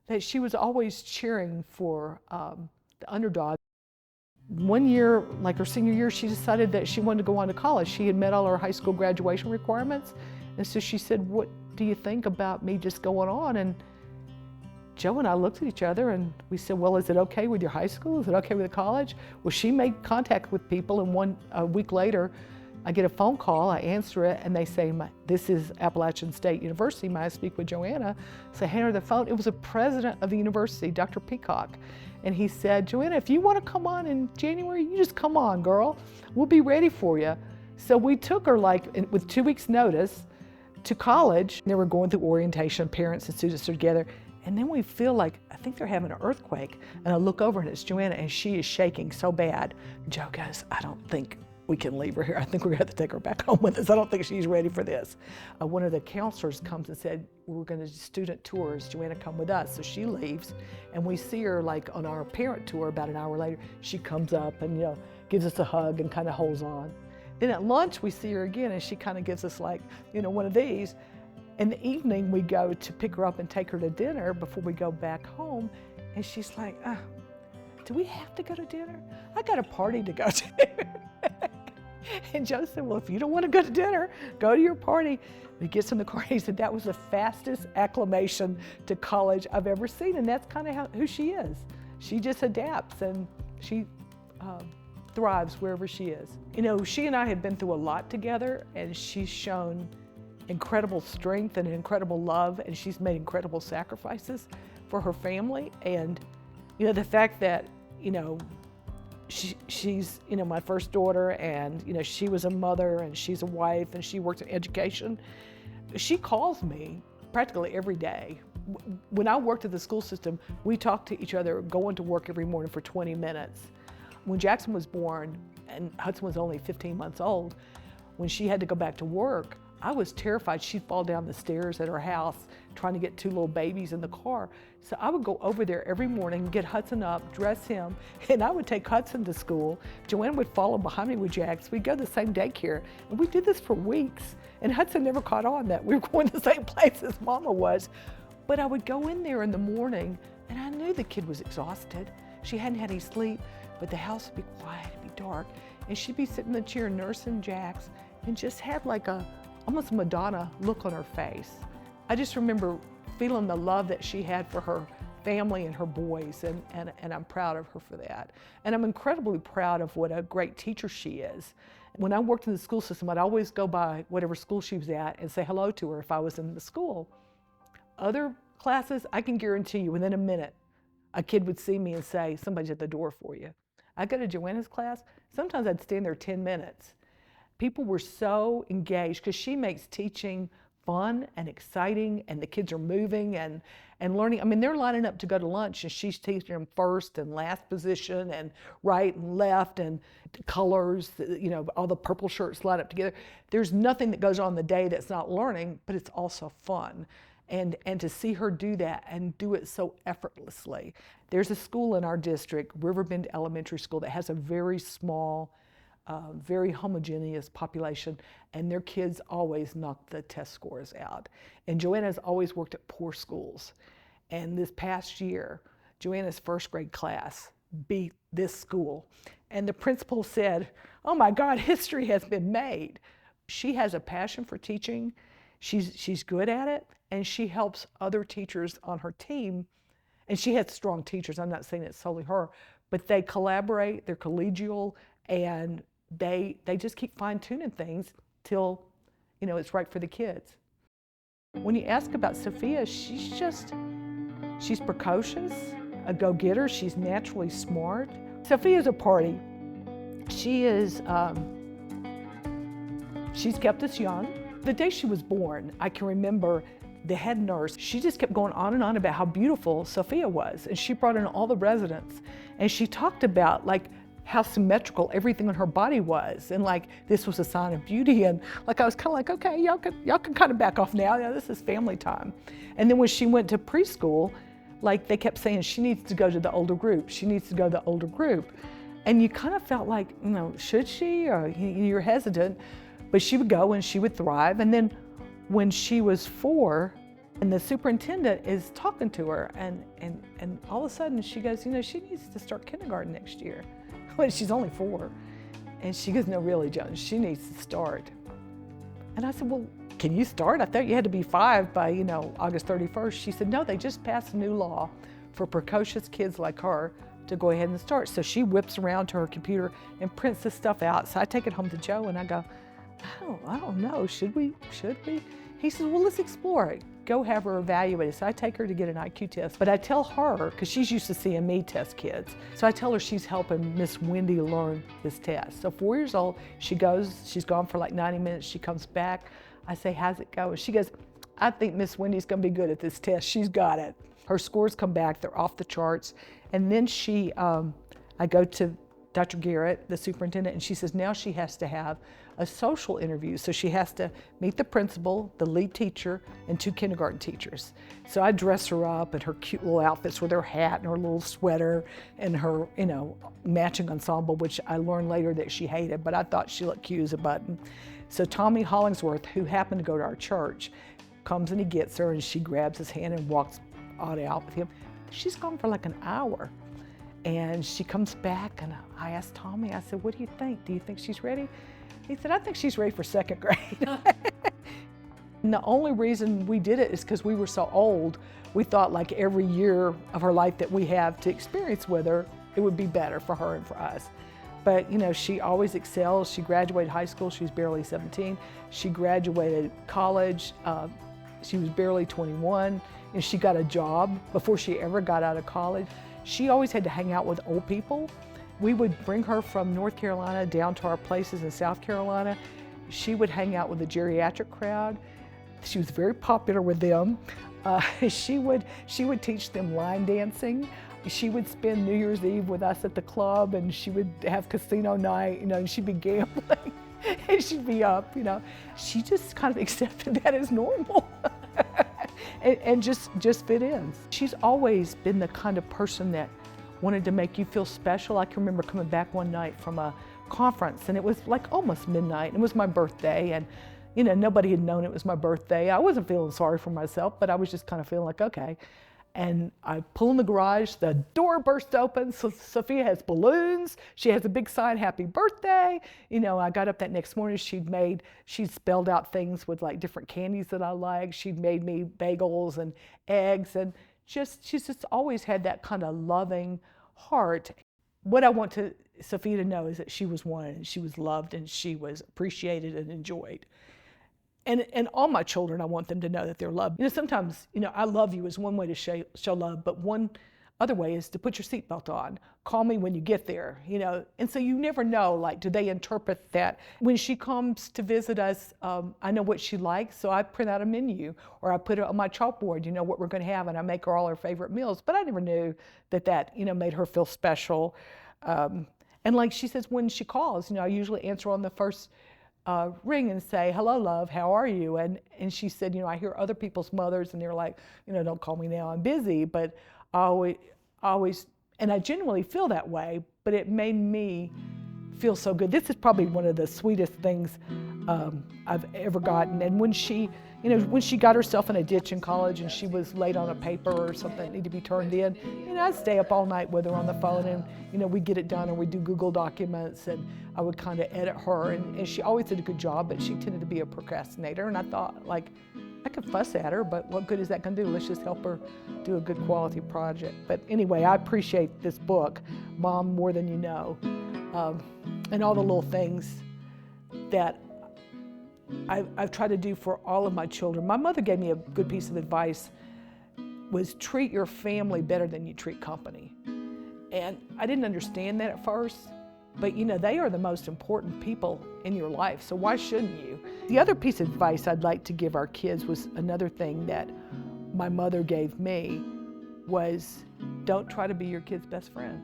that she was always cheering for the underdog. One year, like her senior year, she decided that she wanted to go on to college. She had met all her high school graduation requirements. And so she said, what do you think about me just going on? And Joe and I looked at each other and we said, well, is it okay with your high school? Is it okay with the college? Well, she made contact with people, and a week later, I get a phone call, I answer it, and they say, this is Appalachian State University, may I speak with Joanna? So I hand her the phone. It was the president of the university, Dr. Peacock. And he said, Joanna, if you want to come on in January, you just come on, girl. We'll be ready for you. So we took her with 2 weeks notice to college. They were going through orientation, parents and students are together. And then we feel like, I think they're having an earthquake. And I look over and it's Joanna, and she is shaking so bad. Joe goes, I don't think we can leave her here. I think we're gonna have to take her back home with us. I don't think she's ready for this. One of the counselors comes and said, we're gonna do student tours. Joanna, come with us. So she leaves, and we see her on our parent tour about an hour later. She comes up and gives us a hug and kind of holds on. Then at lunch we see her again, and she kind of gives us one of these. In the evening we go to pick her up and take her to dinner before we go back home, and she's like, do we have to go to dinner? I got a party to go to. And Joe said, well, if you don't want to go to dinner, go to your party. He gets in the car, and he said, that was the fastest acclimation to college I've ever seen. And that's kind of who she is. She just adapts, and she thrives wherever she is. She and I have been through a lot together, and she's shown incredible strength and incredible love, and she's made incredible sacrifices for her family. And You know, the fact that, you know, she's, you know, my first daughter, and, you know, she was a mother and she's a wife and she works in education. She calls me practically every day. When I worked at the school system, we talked to each other going to work every morning for 20 minutes. When Jackson was born, and Hudson was only 15 months old, when she had to go back to work, I was terrified she'd fall down the stairs at her house trying to get two little babies in the car. So I would go over there every morning, get Hudson up, dress him, and I would take Hudson to school. Joanne would follow behind me with Jax. We'd go to the same daycare, and we did this for weeks. And Hudson never caught on that we were going to the same place as Mama was. But I would go in there in the morning, and I knew the kid was exhausted. She hadn't had any sleep, but the house would be quiet, it'd be dark, and she'd be sitting in the chair nursing Jax, and just had like almost a Madonna look on her face. I just remember feeling the love that she had for her family and her boys, and I'm proud of her for that. And I'm incredibly proud of what a great teacher she is. When I worked in the school system, I'd always go by whatever school she was at and say hello to her if I was in the school. Other classes, I can guarantee you within a minute, a kid would see me and say, somebody's at the door for you. I go to Joanna's class, sometimes I'd stand there 10 minutes. People were so engaged because she makes teaching fun and exciting, and the kids are moving and learning. I mean, they're lining up to go to lunch, and she's teaching them first and last position and right and left and colors, you know, all the purple shirts line up together. There's nothing that goes on the day that's not learning, but it's also fun. And to see her do that and do it so effortlessly. There's a school in our district, Riverbend Elementary School, that has a very small, very homogeneous population, and their kids always knock the test scores out. And Joanna's always worked at poor schools. And this past year, Joanna's first grade class beat this school. And the principal said, oh my God, history has been made. She has a passion for teaching. She's good at it, and she helps other teachers on her team. And she has strong teachers. I'm not saying it's solely her, but they collaborate, they're collegial, and they just keep fine-tuning things till, you know, it's right for the kids. When you ask about Sophia, she's precocious, a go-getter. She's naturally smart. Sophia's a party. She's kept us young. The day she was born, I can remember the head nurse, she just kept going on and on about how beautiful Sophia was. And she brought in all the residents. And she talked about like how symmetrical everything on her body was. And like this was a sign of beauty. And like I was kind of like, okay, y'all can kind of back off now. Yeah, this is family time. And then when she went to preschool, like they kept saying she needs to go to the older group. She needs to go to the older group. And you kind of felt like, you know, should she? Or you're hesitant. But she would go and she would thrive. And then when she was 4, and the superintendent is talking to her, and all of a sudden she goes, you know, she needs to start kindergarten next year. Well, she's only 4. And she goes, no, really, Joan, she needs to start. And I said, well, can you start? I thought you had to be 5 by, you know, August 31st. She said, no, they just passed a new law for precocious kids like her to go ahead and start. So she whips around to her computer and prints this stuff out. So I take it home to Joe and I go, I don't know, should we? He says, well, let's explore it. Go have her evaluated. So I take her to get an IQ test, but I tell her, because she's used to seeing me test kids, so I tell her she's helping Miss Wendy learn this test. So 4 years old, she goes, she's gone for like 90 minutes, she comes back. I say, how's it go? And she goes, I think Miss Wendy's gonna be good at this test. She's got it. Her scores come back, they're off the charts. And then I go to Dr. Garrett, the superintendent, and she says now she has to have a social interview. So she has to meet the principal, the lead teacher, and 2 kindergarten teachers. So I dress her up in her cute little outfits with her hat and her little sweater and her, you know, matching ensemble, which I learned later that she hated, but I thought she looked cute as a button. So Tommy Hollingsworth, who happened to go to our church, comes and he gets her and she grabs his hand and walks on out with him. She's gone for like an hour. And she comes back and I asked Tommy, I said, what do you think? Do you think she's ready? He said, I think she's ready for 2nd grade. And the only reason we did it is because we were so old. We thought like every year of her life that we have to experience with her, it would be better for her and for us. But you know, she always excels. She graduated high school, she was barely 17. She graduated college, she was barely 21. And she got a job before she ever got out of college. she always had to hang out with old people. We would bring her from North Carolina down to our places in South Carolina. She would hang out with the geriatric crowd. She was very popular with them. She would teach them line dancing. She would spend New Year's Eve with us at the club, and she would have casino night, and she'd be gambling, and she'd be up, She just kind of accepted that as normal. and just fit in. She's always been the kind of person that wanted to make you feel special. I can remember coming back one night from a conference, and it was like almost midnight. It was my birthday, and nobody had known it was my birthday. I wasn't feeling sorry for myself, but I was just kind of feeling like, okay. And I pull in the garage, the door burst open, so Sophia has balloons, she has a big sign, happy birthday. I got up that next morning, she'd spelled out things with like different candies that I like. She'd made me bagels and eggs, and she's just always had that kind of loving heart. What I want Sophia to know is that she was wanted, and she was loved, and she was appreciated and enjoyed. And all my children, I want them to know that they're loved. Sometimes, I love you is one way to show love, but one other way is to put your seatbelt on. Call me when you get there, And so you never know, like, do they interpret that? When she comes to visit us, I know what she likes, so I print out a menu, or I put it on my chalkboard, what we're going to have, and I make her all her favorite meals. But I never knew that made her feel special. And like she says, when she calls, I usually answer on the first ring and say, hello, love, how are you? And she said, I hear other people's mothers, and they're like, don't call me now, I'm busy. But I always, and I genuinely feel that way, but it made me feel so good. This is probably one of the sweetest things I've ever gotten. And when she got herself in a ditch in college, and she was late on a paper or something that needed to be turned in, I'd stay up all night with her on the phone, and we'd get it done, and we'd do Google documents, and I would kind of edit her, and she always did a good job, but she tended to be a procrastinator. And I thought, like, I could fuss at her, but what good is that going to do? Let's just help her do a good quality project. But anyway, I appreciate this book, Mom More Than You Know, and all the little things that I've tried to do for all of my children. My mother gave me a good piece of advice, was treat your family better than you treat company. And I didn't understand that at first, but they are the most important people in your life, so why shouldn't you? The other piece of advice I'd like to give our kids was another thing that my mother gave me, was don't try to be your kid's best friend.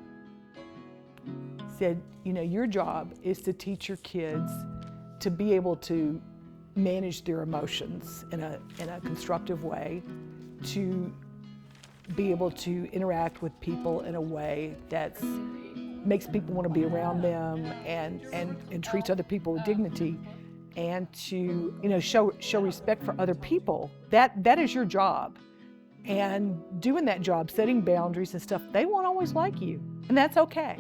Said, your job is to teach your kids to be able to manage their emotions in a constructive way, to be able to interact with people in a way that makes people want to be around them, and treats other people with dignity, and to show respect for other people. That is your job. And doing that job, setting boundaries and stuff, they won't always like you, and that's okay.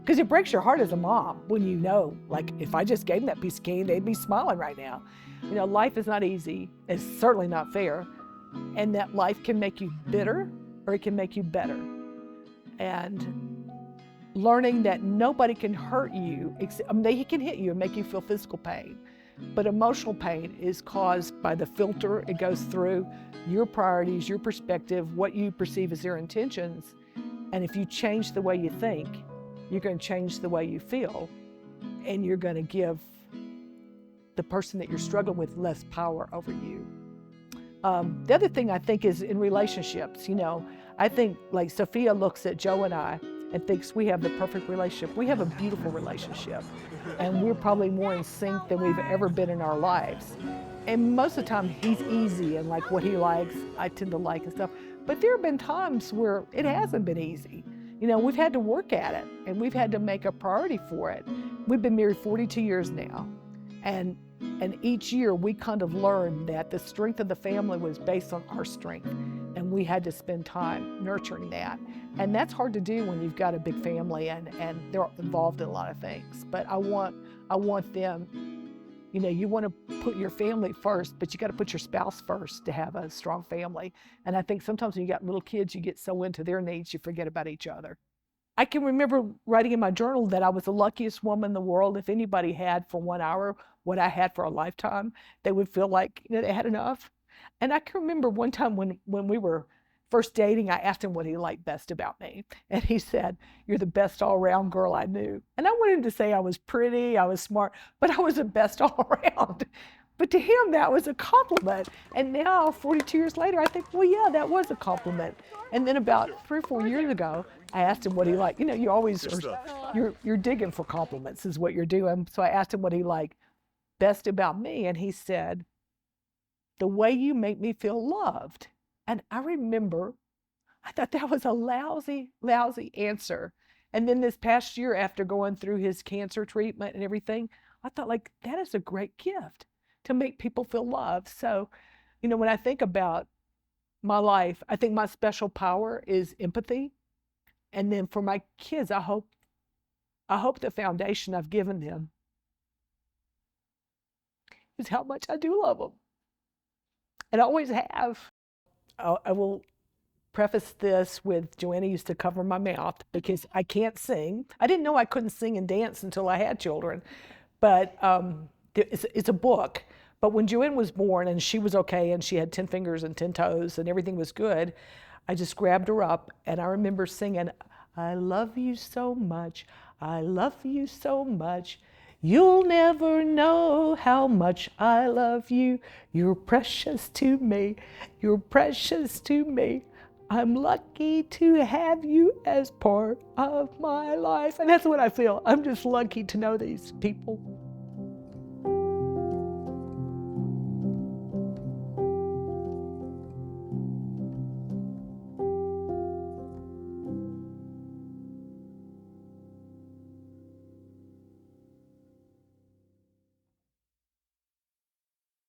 Because it breaks your heart as a mom when like, if I just gave them that piece of candy, they'd be smiling right now. Life is not easy. It's certainly not fair. And that life can make you bitter, or it can make you better. And learning that nobody can hurt you, they can hit you and make you feel physical pain. But emotional pain is caused by the filter it goes through, your priorities, your perspective, what you perceive as their intentions. And if you change the way you think, you're going to change the way you feel, and you're going to give the person that you're struggling with less power over you. The other thing I think is in relationships. I think like Sophia looks at Joe and I and thinks we have the perfect relationship. We have a beautiful relationship, and we're probably more in sync than we've ever been in our lives. And most of the time he's easy, and like what he likes, I tend to like and stuff. But there have been times where it hasn't been easy. We've had to work at it, and we've had to make a priority for it. We've been married 42 years now, and each year we kind of learned that the strength of the family was based on our strength, and we had to spend time nurturing that. And that's hard to do when you've got a big family and they're involved in a lot of things. But I want them, you want to put your family first, but you got to put your spouse first to have a strong family. And I think sometimes when you got little kids, you get so into their needs, you forget about each other. I can remember writing in my journal that I was the luckiest woman in the world. If anybody had for 1 hour what I had for a lifetime, they would feel like they had enough. And I can remember one time when we were first dating, I asked him what he liked best about me. And he said, "You're the best all-around girl I knew." And I wanted to say I was pretty, I was smart, but I was the best all around. But to him, that was a compliment. And now, 42 years later, I think, well, yeah, that was a compliment. And then about 3 or 4 years ago, I asked him what he liked. You know, you always, you're digging for compliments is what you're doing. So I asked him what he liked best about me. And he said, "The way you make me feel loved." And I remember, I thought that was a lousy, lousy answer. And then this past year, after going through his cancer treatment and everything, I thought, like, that is a great gift to make people feel loved. So, you know, when I think about my life, I think my special power is empathy. And then for my kids, I hope the foundation I've given them is how much I do love them. And I always have. I will preface this with Joanna used to cover my mouth because I can't sing. I didn't know I couldn't sing and dance until I had children, but it's a book. But when Joanne was born and she was okay and she had 10 fingers and 10 toes and everything was good, I just grabbed her up and I remember singing, "I love you so much, I love you so much. You'll never know how much I love you. You're precious to me, you're precious to me. I'm lucky to have you as part of my life." And that's what I feel. I'm just lucky to know these people.